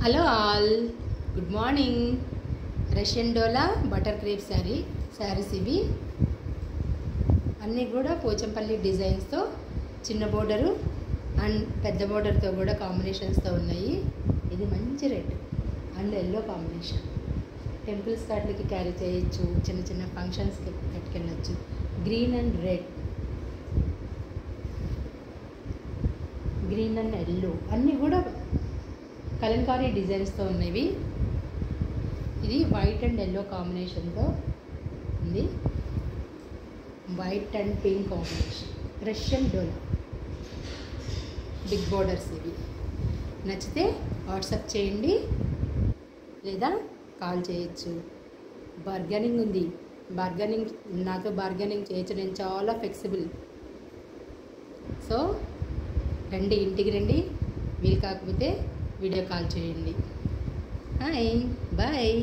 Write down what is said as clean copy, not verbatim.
Hello all, good morning. Russian dola butter crepe saris ఇవి అన్నీ కూడా పోచంపల్లి డిజైన్స్తో చిన్న బోర్డరు అండ్ పెద్ద బోర్డర్తో కూడా కాంబినేషన్స్తో ఉన్నాయి. ఇది మంచి red and yellow combination. Temples వాటికి క్యారీ చేయొచ్చు, చిన్న చిన్న ఫంక్షన్స్కి కట్టుకెళ్ళచ్చు. Green and red, green and yellow అన్నీ కూడా కలంకారీ డిజైన్స్తో ఉన్నవి. ఇది వైట్ అండ్ ఎల్లో కాంబినేషన్తో ఉంది. White and pink combination. Russian డోలా బిగ్ బోర్డర్స్ ఇవి. నచ్చితే వాట్సాప్ చేయండి లేదా కాల్ చేయొచ్చు. బార్గెనింగ్ ఉంది. నాతో బార్గెనింగ్ చేయొచ్చు. నేను చాలా ఫ్లెక్సిబుల్. సో రండి, ఇంటికి రండి. వీలు కాకపోతే వీడియో కాల్ చేయండి. Hi, bye.